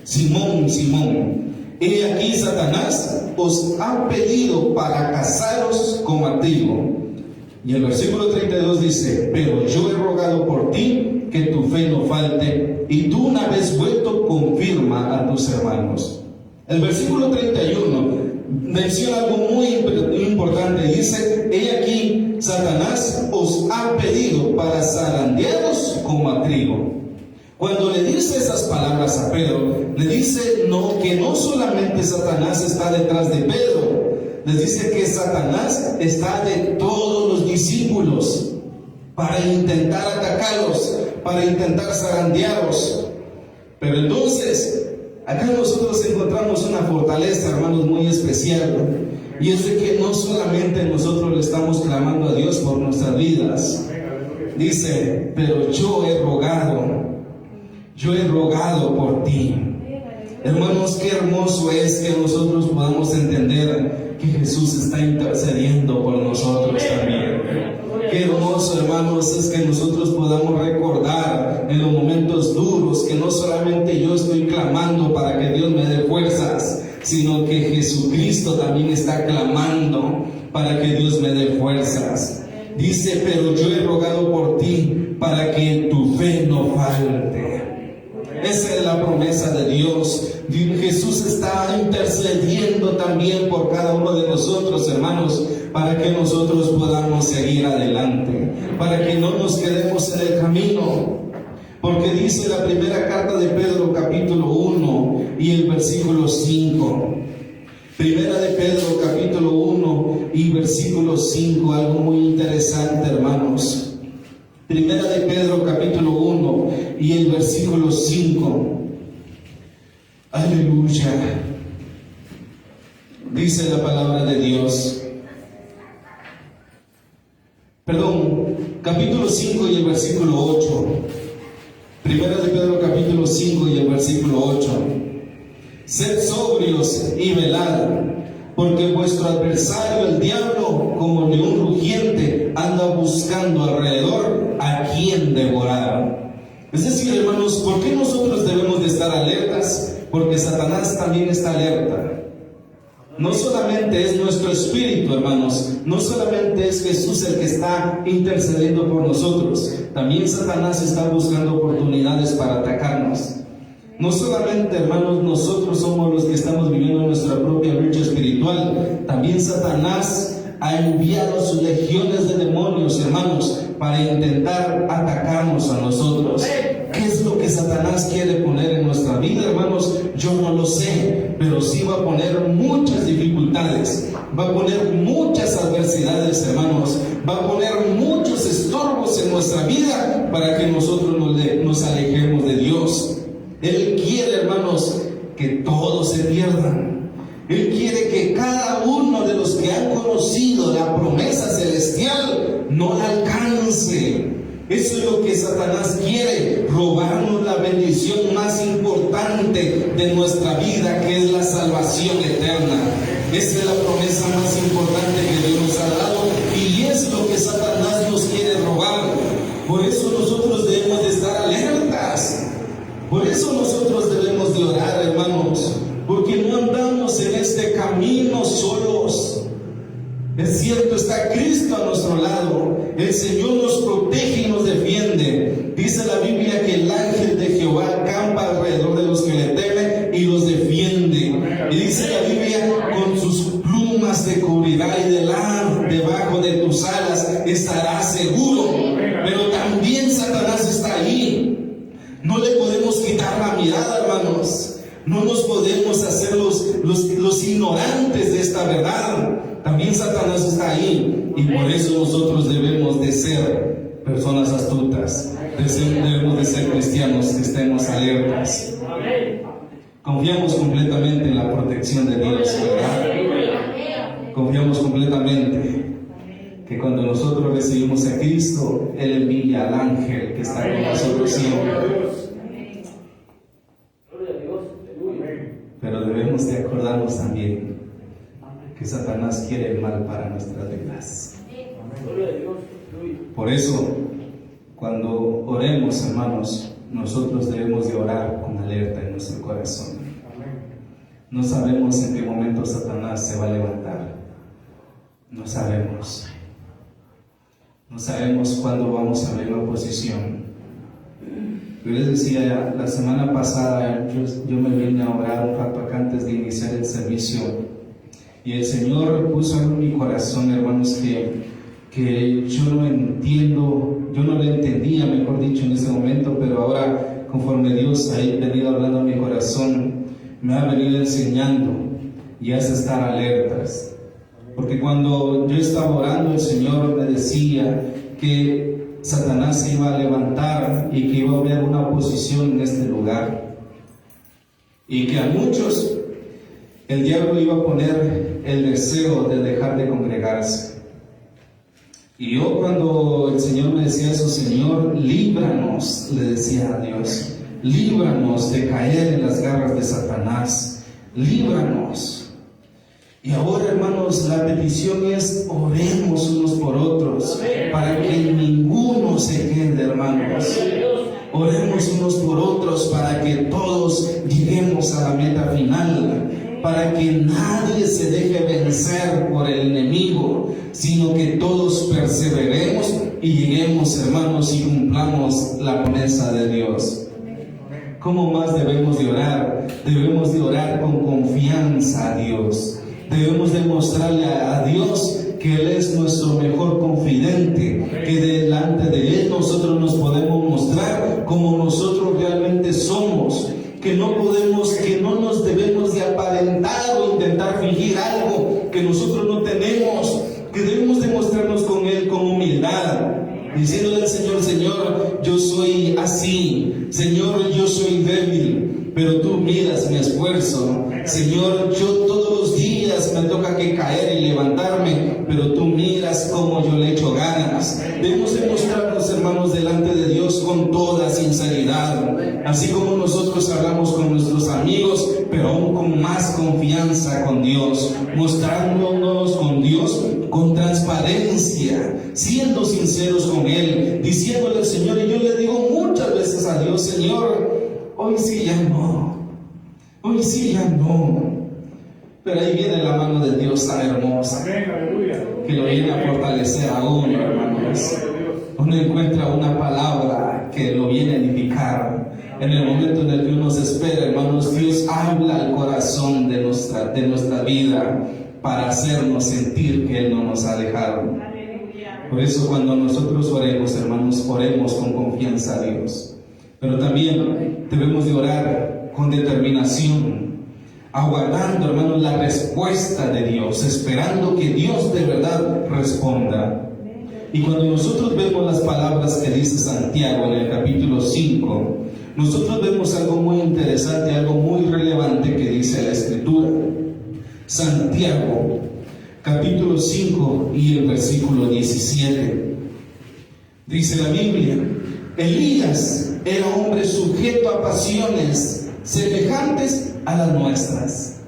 Simón, Simón, he aquí Satanás os ha pedido para cazaros como trigo. Y el versículo 32 dice: pero yo he rogado por ti que tu fe no falte, y tú una vez vuelto confirma a tus hermanos. El versículo 31 menciona algo muy importante. Dice: he aquí Satanás os ha pedido para zarandearos como a trigo. Cuando le dice esas palabras a Pedro, le dice que no solamente Satanás está detrás de Pedro, les dice que Satanás está de todos los discípulos para intentar atacarlos, para intentar zarandearlos. Pero entonces, acá nosotros encontramos una fortaleza, hermanos, muy especial, ¿no? Y es de que no solamente nosotros le estamos clamando a Dios por nuestras vidas. Dice, pero yo he rogado por ti. Hermanos, qué hermoso es que nosotros podamos entender que Jesús está intercediendo por nosotros también. Qué hermoso, hermanos, es que nosotros podamos recordar en los momentos duros que no solamente yo estoy clamando para que Dios me dé fuerzas, sino que Jesucristo también está clamando para que Dios me dé fuerzas. Dice, pero yo he rogado por ti para que tu fe no falte. Esa es la promesa de Dios. Jesús está intercediendo también por cada uno de nosotros, hermanos, para que nosotros podamos seguir adelante, para que no nos quedemos en el camino. Porque dice la primera carta de Pedro, capítulo 1 y el versículo 5. Primera de Pedro, capítulo 1 y versículo 5, algo muy interesante, hermanos. Primera de Pedro, capítulo 1 y el versículo 5. Aleluya. Dice la palabra de Dios. Capítulo 5 y el versículo 8. Primera de Pedro, capítulo 5 y el versículo 8. Sed sobrios y velad, porque vuestro adversario el diablo, como león rugiente, anda buscando alrededor a quien devorar. Es decir, hermanos, ¿por qué nosotros debemos de estar alertas? Porque Satanás también está alerta. No solamente es nuestro espíritu, hermanos, no solamente es Jesús el que está intercediendo por nosotros, también Satanás está buscando oportunidades para atacarnos. No solamente, hermanos, nosotros somos los que estamos viviendo nuestra propia lucha espiritual, también Satanás ha enviado sus legiones de demonios, hermanos, para intentar atacarnos a nosotros. ¿Qué es lo que Satanás quiere poner en nuestra vida, hermanos? Yo no lo sé, pero sí va a poner muchas dificultades, va a poner muchas adversidades, hermanos, va a poner muchos estorbos en nuestra vida para que nosotros nos alejemos de Dios. Él quiere, hermanos, que todos se pierdan. Él quiere que cada uno de los que han conocido la promesa celestial no la alcance. Eso es lo que Satanás quiere, robarnos la bendición más importante de nuestra vida, que es la salvación eterna. Esa es la promesa más importante que Dios nos ha dado, y es lo que Satanás nos quiere robar. Por eso nosotros debemos de estar alertas. Por eso nosotros debemos de orar, hermanos, porque no andamos en este camino solos. Es cierto, está Cristo a nuestro lado. El Señor nos protege y nos defiende. Dice la Biblia que el ángel de Jehová acampa alrededor de los que le temen y los defiende. Y dice la Biblia, con sus plumas te cubrirá y debajo de tus alas estarás seguro. Pero también Satanás está ahí. No le podemos quitar la mirada, hermanos. No nos podemos hacer los ignorantes de esta verdad. También Satanás está ahí, y por eso nosotros debemos de ser personas astutas, debemos de ser cristianos que estemos alertas. Confiamos completamente en la protección de Dios, ¿verdad? Confiamos completamente que cuando nosotros recibimos a Cristo, Él envía al ángel que está con nosotros siempre. Pero debemos de acordarnos también que Satanás quiere el mal para nuestras vidas. Por eso, cuando oremos, hermanos, nosotros debemos de orar con alerta en nuestro corazón. No sabemos en qué momento Satanás se va a levantar. No sabemos. No sabemos cuándo vamos a ver la oposición. Yo les decía, la semana pasada yo me vine a orar un rato acá antes de iniciar el servicio, y el Señor puso en mi corazón, hermanos, que yo no entiendo, yo no lo entendía, mejor dicho, en ese momento, pero ahora conforme Dios ha venido hablando a mi corazón, me ha venido enseñando, y es estar alertas. Porque cuando yo estaba orando, el Señor me decía que Satanás se iba a levantar y que iba a haber una oposición en este lugar. Y que a muchos el diablo iba a poner el deseo de dejar de congregarse. Y yo, cuando el Señor me decía eso, Señor, líbranos, le decía a Dios, líbranos de caer en las garras de Satanás, líbranos. Y ahora, hermanos, la petición es: oremos unos por otros, para que ninguno se quede, hermanos. Oremos unos por otros para que todos lleguemos a la meta final, para que nadie se deje vencer por el enemigo, sino que todos perseveremos y lleguemos, hermanos, y cumplamos la promesa de Dios. ¿Cómo más debemos de orar? Debemos de orar con confianza a Dios. Debemos demostrarle a Dios que Él es nuestro mejor confidente, que delante de Él nosotros nos podemos mostrar como nosotros realmente somos, que no nos debemos de aparentar o intentar fingir algo que nosotros no tenemos, que debemos demostrarnos con Él con humildad, diciéndole al Señor: Señor, yo soy así, Señor, yo soy débil, pero tú miras mi esfuerzo. Señor, yo todos los días me toca que caer y levantarme, pero tú miras cómo yo le echo ganas. Debemos demostrarnos, hermanos, delante de Dios con toda sinceridad, así como nosotros hablamos con nuestros amigos, pero aún con más confianza con Dios, mostrándonos con Dios con transparencia, siendo sinceros con Él, diciéndole al Señor. Y yo le digo muchas veces a Dios: Señor, hoy sí ya no, hoy sí ya no. Pero ahí viene la mano de Dios tan hermosa, que lo viene a fortalecer a uno, hermanos. Uno encuentra una palabra que lo viene a edificar. En el momento en el que uno se espera, hermanos, Dios habla al corazón de nuestra vida para hacernos sentir que Él no nos ha dejado. Por eso, cuando nosotros oremos, hermanos, oremos con confianza a Dios. Pero también debemos de orar con determinación, aguardando, hermanos, la respuesta de Dios, esperando que Dios de verdad responda. Y cuando nosotros vemos las palabras que dice Santiago en el capítulo 5, nosotros vemos algo muy interesante, algo muy relevante que dice la Escritura. Santiago, capítulo 5 y el versículo 17. Dice la Biblia: Elías era hombre sujeto a pasiones semejantes a las nuestras.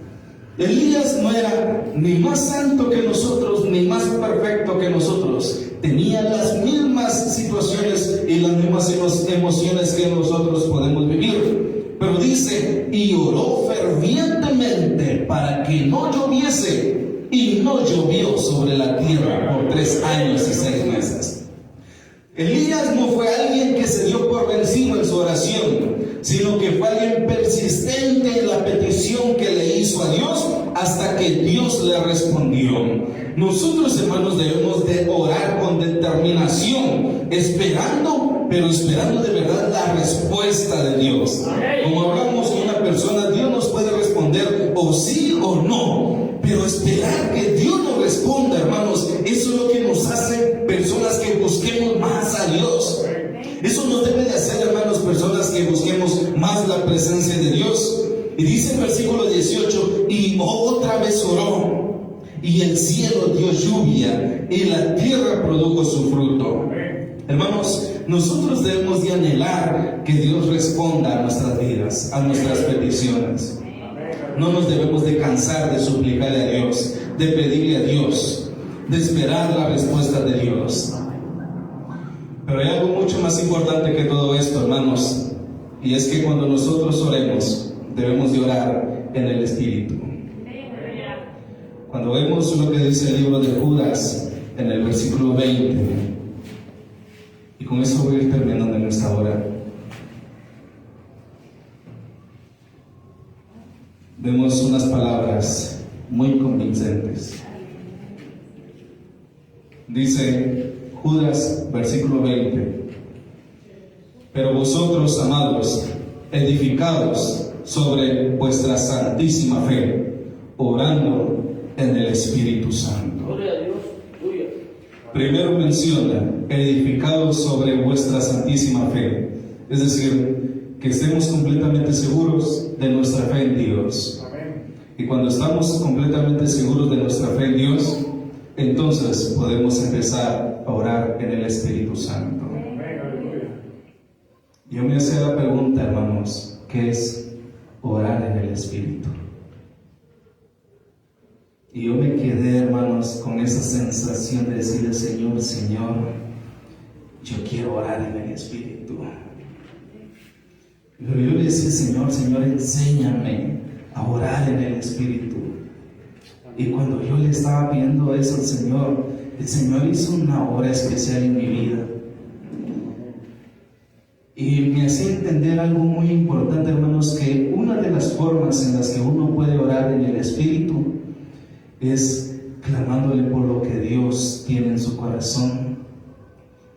Elías no era ni más santo que nosotros, ni más perfecto que nosotros. Tenía las mismas situaciones y las mismas emociones que nosotros podemos vivir. Pero dice: y oró fervientemente para que no lloviese, y no llovió sobre la tierra por 3 años y 6 meses. Elías no fue alguien que se dio por vencido en su oración, sino que fue alguien persistente en la petición que le hizo a Dios hasta que Dios le respondió. Nosotros, hermanos, debemos de orar con determinación, esperando, pero esperando de verdad la respuesta de Dios. Como hablamos con una persona, Dios nos puede responder o sí o no, pero esperar que Dios nos responda, hermanos, eso es lo que nos hace personas que busquemos más a Dios. Eso nos debe de hacer, hermanos, personas que busquemos más la presencia de Dios. Y dice el versículo 18: y otra vez oró, y el cielo dio lluvia, y la tierra produjo su fruto. Hermanos, nosotros debemos de anhelar que Dios responda a nuestras vidas, a nuestras peticiones. No nos debemos de cansar de suplicarle a Dios, de pedirle a Dios, de esperar la respuesta de Dios. Pero hay algo mucho más importante que todo esto, hermanos, y es que cuando nosotros oremos, debemos de orar en el Espíritu. Cuando vemos lo que dice el libro de Judas en el versículo 20, y con eso voy a ir terminando en esta hora, vemos unas palabras muy convincentes. Dice Judas, versículo 20: Pero vosotros, amados, edificados sobre vuestra santísima fe, orando en el Espíritu Santo. Gloria a Dios. Aleluya. Primero menciona, edificados sobre vuestra santísima fe. Es decir, que estemos completamente seguros de nuestra fe en Dios. Y cuando estamos completamente seguros de nuestra fe en Dios, entonces podemos empezar a orar en el Espíritu Santo. Yo me hacía la pregunta, hermanos, ¿qué es orar en el Espíritu? Y yo me quedé, hermanos, con esa sensación de decirle, Señor, Señor, yo quiero orar en el Espíritu. Pero yo le decía, Señor, Señor, enséñame a orar en el Espíritu. Y cuando yo le estaba pidiendo eso al Señor, el Señor hizo una obra especial en mi vida. Y me hacía entender algo muy importante, hermanos, que una de las formas en las que uno puede orar en el Espíritu es clamándole por lo que Dios tiene en su corazón,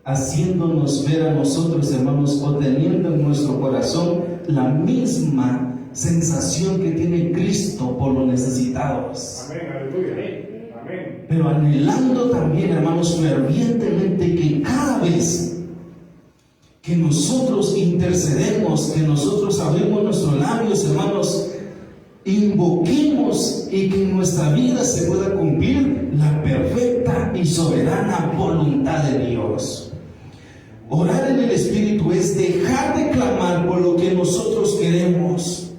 haciéndonos ver a nosotros, hermanos, o teniendo en nuestro corazón la misma sensación que tiene Cristo por los necesitados. Amén, aleluya. Amén. Pero anhelando también, hermanos, fervientemente que cada vez que nosotros intercedemos, que nosotros abrimos nuestros labios, hermanos, invoquemos y que en nuestra vida se pueda cumplir la perfecta y soberana voluntad de Dios. Orar en el Espíritu es dejar de clamar por lo que nosotros queremos.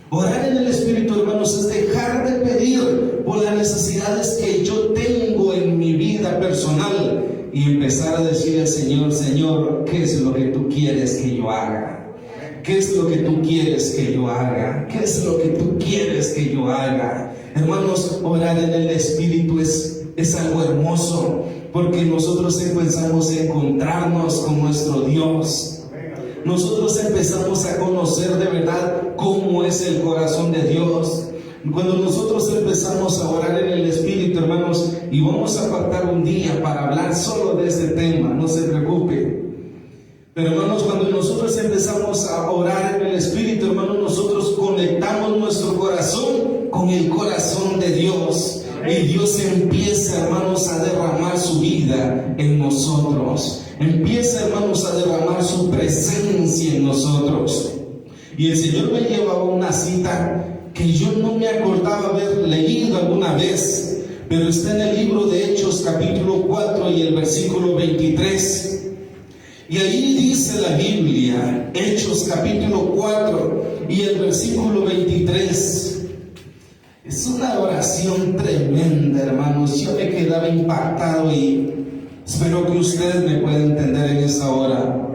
Orar en el Espíritu, hermanos, es dejar de pedir por las necesidades que yo tengo en mi vida personal y empezar a decirle al Señor, Señor, ¿qué es lo que tú quieres que yo haga? ¿Qué es lo que tú quieres que yo haga? ¿Qué es lo que tú quieres que yo haga? Hermanos, orar en el Espíritu es algo hermoso, porque nosotros empezamos a encontrarnos con nuestro Dios. Nosotros empezamos a conocer de verdad cómo es el corazón de Dios. Cuando nosotros empezamos a orar en el Espíritu, hermanos, y vamos a apartar un día para hablar solo de este tema, no se preocupe. Pero hermanos, cuando nosotros empezamos a orar en el Espíritu, hermanos, nosotros conectamos nuestro corazón con el corazón de Dios. Y Dios empieza, hermanos, a derramar su vida en nosotros. Empieza, hermanos, a derramar su presencia en nosotros. Y el Señor me llevaba a una cita que yo no me acordaba haber leído alguna vez, pero está en el libro de Hechos capítulo 4 y el versículo 23. Y ahí dice la Biblia, Hechos capítulo 4 y el versículo 23. Es una oración tremenda, hermanos. Yo me quedaba impactado y espero que ustedes me puedan entender en esa hora.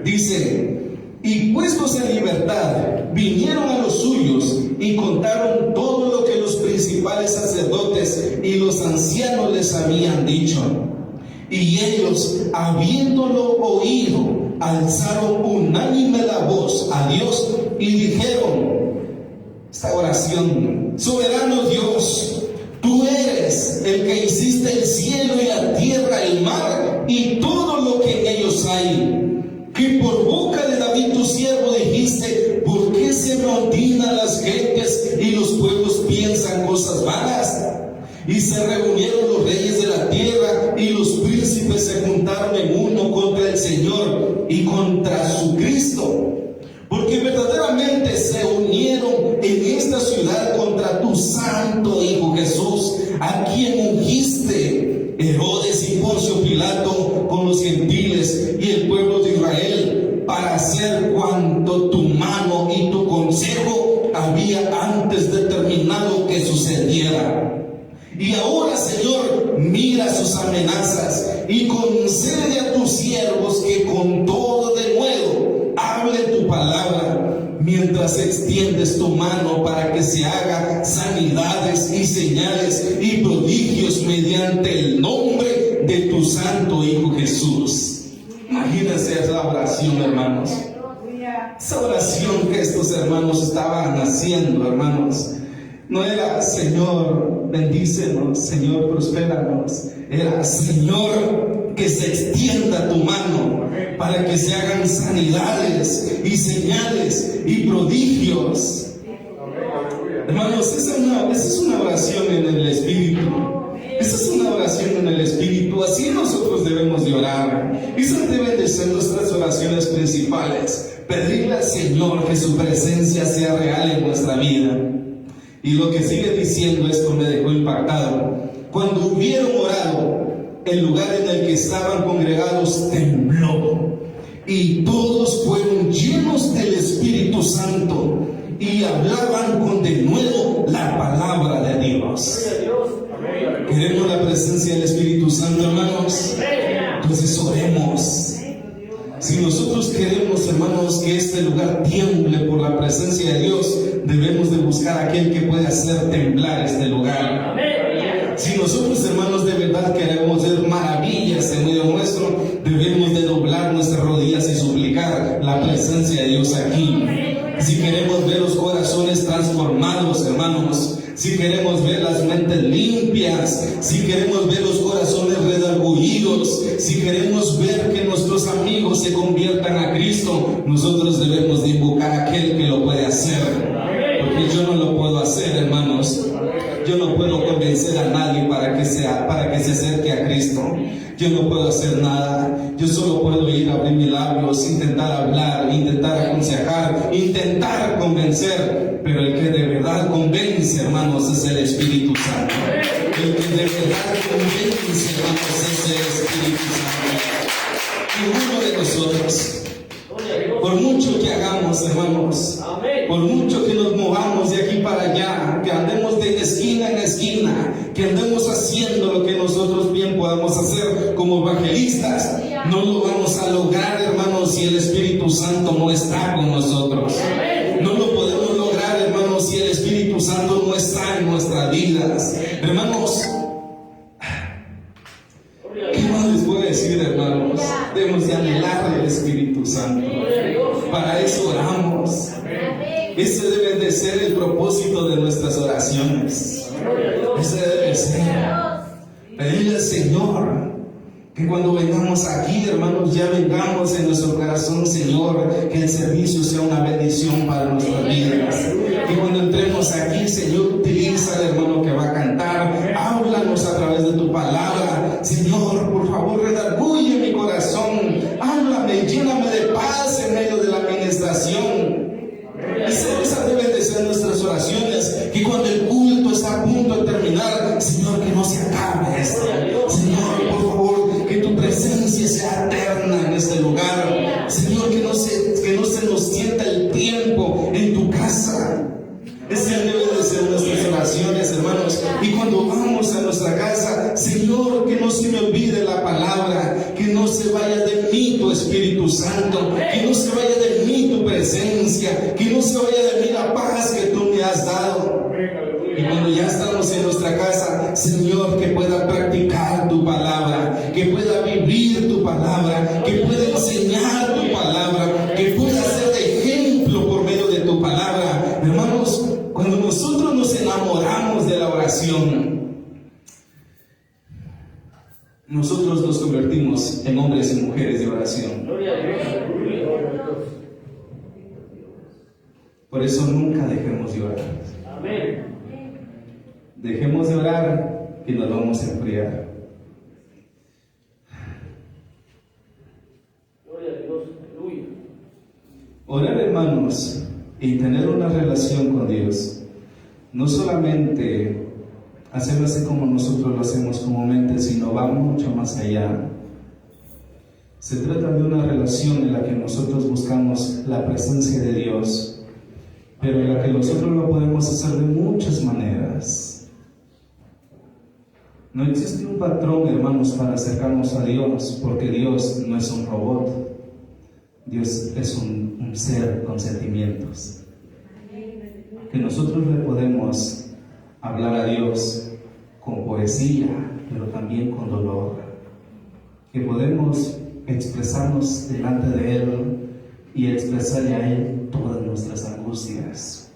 Dice, y puestos en libertad, vinieron a los suyos y contaron todo lo que los principales sacerdotes y los ancianos les habían dicho. Y ellos, habiéndolo oído, alzaron unánime la voz a Dios y dijeron esta oración: soberano Dios, tú eres el que hiciste el cielo y la tierra, el mar y todo lo que en ellos hay, que por boca de David tu siervo dijiste: ¿por qué se amotinan las gentes y los pueblos piensan cosas vanas? Y se reunieron los reyes de la tierra y los príncipes se juntaron en uno contra el Señor y contra su Cristo, porque verdaderamente se unieron en esta ciudad contra tu santo Hijo Jesús, a quien ungiste Herodes y Poncio Pilato con los gentiles y el pueblo de Israel, para hacer cuanto tu mano y tu consejo había antes determinado que sucediera. Y ahora, Señor, mira sus amenazas y concede a tus siervos que con todo denuedo hablen tu palabra, mientras extiendes tu mano para que se haga sanidades y señales y prodigios mediante el nombre de tu santo Hijo Jesús. Imagínense esa oración, hermanos. Esa oración que estos hermanos estaban haciendo, hermanos, no era Señor, bendícenos, Señor, prospéranos. Era Señor, que se extienda tu mano para que se hagan sanidades y señales y prodigios. Hermanos, esa es una oración en el Espíritu. Esa es una oración en el Espíritu. Así nosotros debemos de orar. Esas deben de ser nuestras oraciones principales. Pedirle al Señor que su presencia sea real en nuestra vida. Y lo que sigue diciendo esto me dejó impactado. Cuando hubieron orado, el lugar en el que estaban congregados tembló, y todos fueron llenos del Espíritu Santo y hablaban con denuedo la palabra de Dios. ¿Queremos la presencia del Espíritu Santo, hermanos? Entonces oremos. Si nosotros queremos, hermanos, que este lugar tiemble por la presencia de Dios, debemos de buscar a aquel que puede hacer temblar este lugar. Si nosotros, hermanos, de verdad queremos ver maravillas en medio nuestro, debemos de doblar nuestras rodillas y suplicar la presencia de Dios aquí. Si queremos ver los corazones transformados, hermanos, si queremos ver las mentes limpias, si queremos ver los corazones redargüidos, si queremos ver que nuestros amigos se conviertan a Cristo, nosotros debemos de invocar a aquel que lo puede hacer. Porque yo no lo puedo hacer, hermanos. Yo no puedo convencer a nadie para que se acerque a Cristo. Yo no puedo hacer nada. Yo solo puedo ir a abrir mis labios, intentar hablar, intentar aconsejar, intentar convencer. Pero el que de verdad convence, hermanos, es el Espíritu Santo. El que de verdad convence, hermanos, es el Espíritu Santo. Ninguno de nosotros. Por mucho que hagamos, hermanos, por mucho que nos movamos de aquí para allá, que andemos de esquina en esquina, que andemos haciendo lo que nosotros bien podamos hacer como evangelistas, no lo vamos a lograr, hermanos, si el Espíritu Santo no está con nosotros. No lo podemos lograr, hermanos, si el Espíritu Santo no está en nuestras vidas. Hermanos, ¿qué más les puedo decir, hermanos? Debemos de anhelar el Espíritu Santo. Para eso oramos. Ese debe de ser el propósito de nuestras oraciones. Ese debe de ser. Pedirle al Señor que cuando vengamos aquí, hermanos, ya vengamos en nuestro corazón, Señor, que el servicio sea una bendición para nuestras vidas. Que cuando entremos aquí, Señor, utiliza al hermano que va a cantar, háblanos a través de tu palabra. Señor, por favor, redarguye mi corazón, háblame, lléname de paz en medio de la administración. Esas deben de ser nuestras oraciones, que cuando el culto está a punto de terminar, Señor, que no se acabe esto. Señor, por favor, que tu presencia sea eterna en este lugar. Señor, que no se nos sienta el tiempo en tu casa. Ese debe de ser nuestras oraciones, hermanos. Y cuando vamos a nuestra casa, Señor, que no se me olvide la palabra, que no se vaya de mí tu Espíritu Santo, que no se vaya de mí tu presencia, que no se vaya de mí la paz que tú me has dado. Y cuando ya estamos en nuestra casa, Señor, que pueda practicar tu palabra, que pueda vivir tu palabra, que pueda enseñar tu palabra, que pueda ser de ejemplo por medio de tu palabra. Hermanos, cuando nosotros nos enamoramos de la oración, nosotros nos convertimos en hombres y mujeres de oración. Por eso nunca dejemos de orar. Dejemos de orar y nos vamos a enfriar. Orar, hermanos, y tener una relación con Dios, no solamente hacerlo así como nosotros lo hacemos comúnmente, sino va mucho más allá. Se trata de una relación en la que nosotros buscamos la presencia de Dios, pero en la que nosotros lo podemos hacer de muchas maneras. No existe un patrón, hermanos, para acercarnos a Dios, porque Dios no es un robot. Dios es un ser con sentimientos. Que nosotros le podemos hablar a Dios con poesía, pero también con dolor. Que podemos expresarnos delante de Él y expresarle a Él todas nuestras angustias,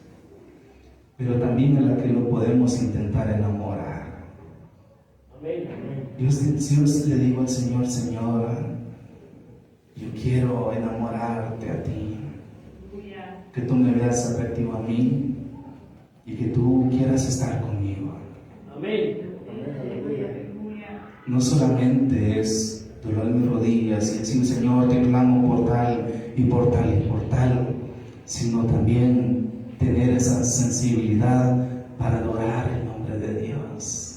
pero también en la que lo podemos intentar enamorar. Yo le digo al Señor, Señor, yo quiero enamorarte a ti, que tú me veas atractivo a mí y que tú quieras estar conmigo. No solamente es doblar mis rodillas y decir, Señor, te clamo por tal y por tal y por tal, sino también tener esa sensibilidad para adorar el nombre de Dios.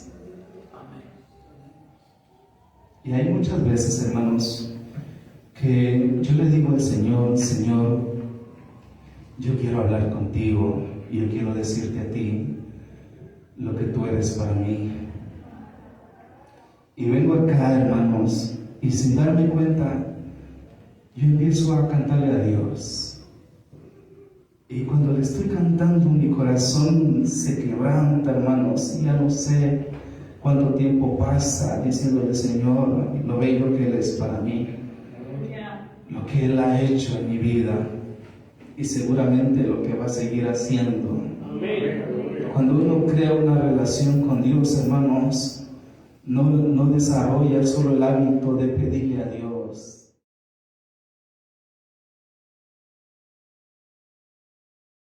Y hay muchas veces, hermanos, que yo le digo al Señor, Señor, yo quiero hablar contigo y yo quiero decirte a ti lo que tú eres para mí. Y vengo acá, hermanos, y sin darme cuenta, yo empiezo a cantarle a Dios. Y cuando le estoy cantando, mi corazón se quebranta, hermanos, y ya no sé cuánto tiempo pasa diciéndole, Señor, lo bello que Él es para mí, lo que Él ha hecho en mi vida y seguramente lo que va a seguir haciendo. Cuando uno crea una relación con Dios, hermanos, no desarrolla solo el hábito de pedirle a Dios,